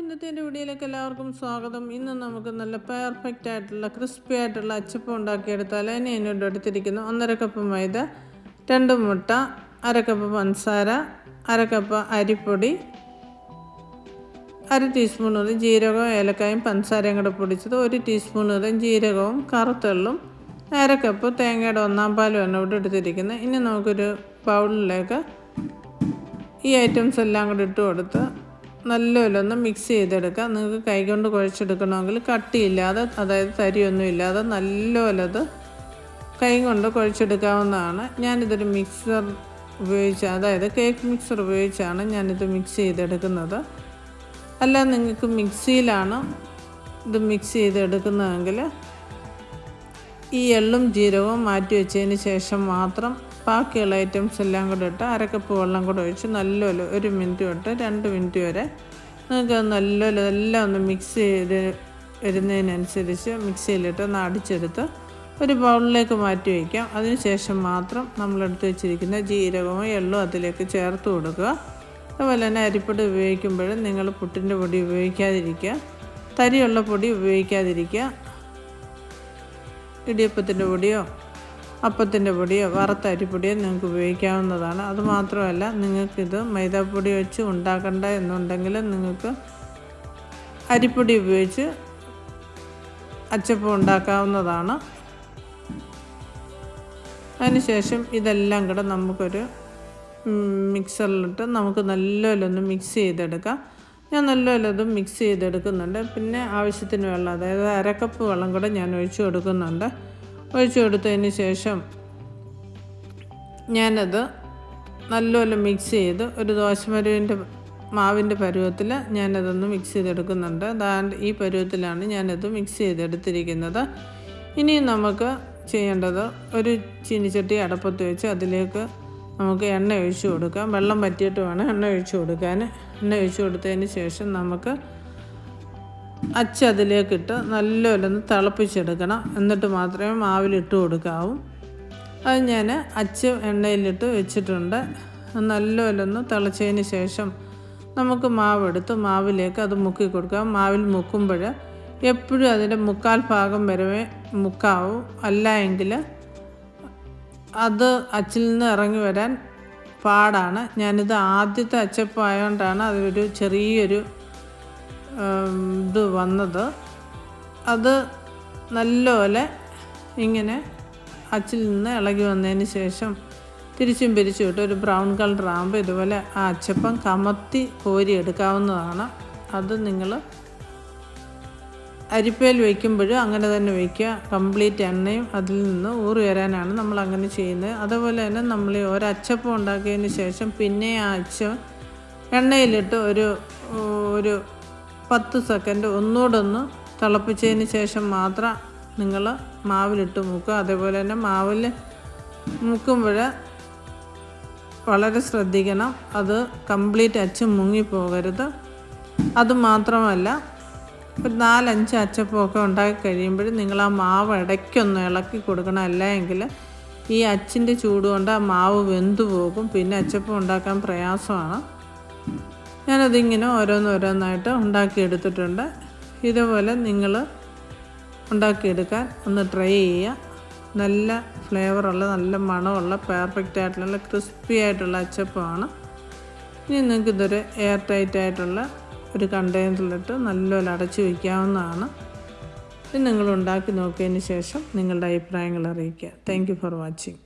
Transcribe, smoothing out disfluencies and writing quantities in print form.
ഇന്നത്തെ എൻ്റെ വീഡിയോയിലേക്ക് എല്ലാവർക്കും സ്വാഗതം. ഇന്ന് നമുക്ക് നല്ല പെർഫെക്റ്റ് ആയിട്ടുള്ള ക്രിസ്പി ആയിട്ടുള്ള അച്ചപ്പം ഉണ്ടാക്കിയെടുത്താൽ അതിന് എന്നോട് എടുത്തിരിക്കുന്നു 1.5 കപ്പ് മൈദ, 2 മുട്ട, 1/2 കപ്പ് പഞ്ചസാര, 1/2 കപ്പ് അരിപ്പൊടി, 1/2 ടീസ്പൂൺ ജീരകവും ഏലക്കായും പഞ്ചസാരയും കൂടെ പൊടിച്ചത്, 1 ടീസ്പൂൺ ജീരകവും കറുത്തെള്ളും, 1/2 കപ്പ് തേങ്ങയുടെ 1/4 പാലും എണ്ണ ഇവിടെ എടുത്തിരിക്കുന്നത്. ഇനി നമുക്കൊരു ബൗളിലേക്ക് ഈ ഐറ്റംസ് എല്ലാം കൂടി ഇട്ട് കൊടുത്ത് നല്ലപോലെ ഒന്ന് മിക്സ് ചെയ്തെടുക്കാം. നിങ്ങൾക്ക് കൈകൊണ്ട് കുഴച്ചെടുക്കണമെങ്കിൽ കട്ടിയില്ലാതെ, അതായത് തരിയൊന്നും ഇല്ലാതെ നല്ലപോലെ അത് കൈ കൊണ്ട് കുഴച്ചെടുക്കാവുന്നതാണ്. ഞാനിതൊരു മിക്സർ ഉപയോഗിച്ച്, അതായത് കേക്ക് മിക്സർ ഉപയോഗിച്ചാണ് ഞാനിത് മിക്സ് ചെയ്തെടുക്കുന്നത്. അല്ല നിങ്ങൾക്ക് മിക്സിയിലാണ് ഇത് മിക്സ് ചെയ്തെടുക്കുന്നതെങ്കിൽ ഈ എള്ളും ജീരകവും മാറ്റി വെച്ചതിന് ശേഷം മാത്രം ബാക്കിയുള്ള ഐറ്റംസ് എല്ലാം കൂടെ ഇട്ട് 1/2 കപ്പ് വെള്ളം കൂടെ ഒഴിച്ച് നല്ലപോലെ 1 മിനിറ്റ് തൊട്ട് 2 മിനിറ്റ് വരെ നിങ്ങൾക്ക് നല്ലപോലെ എല്ലാം ഒന്ന് മിക്സ് ചെയ്ത് വരുന്നതിനനുസരിച്ച് മിക്സിയിലിട്ട് ഒന്ന് അടിച്ചെടുത്ത് ഒരു ബൗളിലേക്ക് മാറ്റി വയ്ക്കാം. അതിനുശേഷം മാത്രം നമ്മളെടുത്ത് വെച്ചിരിക്കുന്ന ജീരകവും എള്ളും അതിലേക്ക് ചേർത്ത് കൊടുക്കുക. അതുപോലെ തന്നെ അരിപ്പൊടി ഉപയോഗിക്കുമ്പോൾ നിങ്ങൾ പുട്ടിൻ്റെ പൊടി ഉപയോഗിക്കാതിരിക്കുക, തരിയുള്ള പൊടി ഉപയോഗിക്കാതിരിക്കുക. ഇടിയപ്പത്തിൻ്റെ പൊടിയോ അപ്പത്തിൻ്റെ പൊടിയോ വറുത്ത അരിപ്പൊടിയോ നിങ്ങൾക്ക് ഉപയോഗിക്കാവുന്നതാണ്. അതുമാത്രമല്ല, നിങ്ങൾക്കിത് മൈദാപ്പൊടി വെച്ച് ഉണ്ടാക്കണ്ട എന്നുണ്ടെങ്കിൽ നിങ്ങൾക്ക് അരിപ്പൊടി ഉപയോഗിച്ച് അച്ചപ്പം ഉണ്ടാക്കാവുന്നതാണ്. അതിനുശേഷം ഇതെല്ലാം കൂടെ നമുക്കൊരു മിക്സറിലിട്ട് നമുക്ക് നല്ലപോലെ ഒന്ന് മിക്സ് ചെയ്തെടുക്കാം. ഞാൻ നല്ലപോലെ അത് മിക്സ് ചെയ്തെടുക്കുന്നുണ്ട്. പിന്നെ ആവശ്യത്തിന് വെള്ളം, അതായത് 1/2 കപ്പ് വെള്ളം കൂടെ ഞാൻ ഒഴിച്ചു കൊടുക്കുന്നുണ്ട്. ഒഴിച്ചു കൊടുത്തതിന് ശേഷം ഞാനത് നല്ലപോലെ മിക്സ് ചെയ്ത് ഒരു ദോശമരുവിൻ്റെ മാവിൻ്റെ പരുവത്തിൽ ഞാനതൊന്ന് മിക്സ് ചെയ്തെടുക്കുന്നുണ്ട്. അതാണ്ട് ഈ പരുവത്തിലാണ് ഞാനത് മിക്സ് ചെയ്തെടുത്തിരിക്കുന്നത്. ഇനി നമുക്ക് ചെയ്യേണ്ടത് ഒരു ചീനിച്ചട്ടി അടപ്പത്ത് വെച്ച് അതിലേക്ക് നമുക്ക് എണ്ണ ഒഴിച്ചു കൊടുക്കാം. വെള്ളം പറ്റിയിട്ട് വേണം എണ്ണ ഒഴിച്ചു കൊടുക്കാൻ. എണ്ണ ഒഴിച്ചു കൊടുത്തതിന് ശേഷം നമുക്ക് അച്ച് അതിലേക്കിട്ട് നല്ലപോലെ ഒന്ന് തിളപ്പിച്ചെടുക്കണം. എന്നിട്ട് മാത്രമേ മാവിലിട്ട് കൊടുക്കാവൂ. അത് ഞാൻ അച്ച് എണ്ണയിലിട്ട് വെച്ചിട്ടുണ്ട്. നല്ലപോലെ ഒന്ന് തിളച്ചതിന് ശേഷം നമുക്ക് മാവെടുത്ത് മാവിലേക്ക് അത് മുക്കി കൊടുക്കാം. മാവിൽ മുക്കുമ്പോൾ എപ്പോഴും അതിൻ്റെ 1/4 ഭാഗം വരെ മുക്കാവും. അല്ല എങ്കിൽ അത് അച്ചിൽ നിന്ന് ഇറങ്ങി വരാൻ പാടാണ്. ഞാനിത് ആദ്യത്തെ അച്ചപ്പം ആയതുകൊണ്ടാണ് അതൊരു ചെറിയൊരു ഇത് വന്നത്. അത് നല്ലപോലെ ഇങ്ങനെ അച്ചിൽ നിന്ന് ഇളകി വന്നതിന് ശേഷം തിരിച്ചും പിരിച്ചും ഇട്ട് ഒരു ബ്രൗൺ കളർ ആകുമ്പോൾ ഇതുപോലെ ആ അച്ചപ്പം കമത്തി കോരി എടുക്കാവുന്നതാണ്. അത് നിങ്ങൾ അരിപ്പയിൽ വയ്ക്കുമ്പോഴും അങ്ങനെ തന്നെ വയ്ക്കുക. കംപ്ലീറ്റ് എണ്ണയും അതിൽ നിന്ന് ഊറി വരാനാണ് നമ്മൾ അങ്ങനെ ചെയ്യുന്നത്. അതുപോലെ തന്നെ നമ്മൾ ഒരച്ചപ്പം ഉണ്ടാക്കിയതിന് ശേഷം പിന്നെ ആ അച്ചം എണ്ണയിലിട്ട് ഒരു 10 സെക്കൻഡ് ഒന്നുകൂടെ ഒന്ന് തിളപ്പിച്ചതിന് ശേഷം മാത്രം നിങ്ങൾ മാവിലിട്ട് മുക്കുക. അതേപോലെ തന്നെ മാവിൽ മുക്കുമ്പോൾ വളരെ ശ്രദ്ധിക്കണം, അത് കംപ്ലീറ്റ് അച്ച് മുങ്ങിപ്പോകരുത്. അതുമാത്രമല്ല, ഒരു 4-5 അച്ചപ്പമൊക്കെ ഉണ്ടാക്കി കഴിയുമ്പോൾ നിങ്ങൾ ആ മാവ് ഇടയ്ക്കൊന്ന് ഇളക്കി കൊടുക്കണം. അല്ല എങ്കിൽ ഈ അച്ചിൻ്റെ ചൂട് കൊണ്ട് ആ മാവ് വെന്തു പോകും. പിന്നെ അച്ചപ്പം ഉണ്ടാക്കാൻ പ്രയാസമാണ്. ഞാനതിങ്ങനെ ഓരോന്നോരോന്നായിട്ട് ഉണ്ടാക്കിയെടുത്തിട്ടുണ്ട്. ഇതുപോലെ നിങ്ങൾ ഉണ്ടാക്കിയെടുക്കാൻ ഒന്ന് ട്രൈ ചെയ്യുക. നല്ല ഫ്ലേവറുള്ള, നല്ല മണമുള്ള, പെർഫെക്റ്റ് ആയിട്ടുള്ള, ക്രിസ്പി ആയിട്ടുള്ള അച്ചപ്പമാണ്. ഇനി നിങ്ങൾക്കിതൊരു എയർ ടൈറ്റ് ആയിട്ടുള്ള ഒരു കണ്ടെയ്നറിലിട്ട് നല്ലപോലെ അടച്ചു വയ്ക്കാവുന്നതാണ്. ഇത് നിങ്ങൾ ഉണ്ടാക്കി നോക്കിയതിന് ശേഷം നിങ്ങളുടെ അഭിപ്രായങ്ങൾ അറിയിക്കുക. Thank you for watching.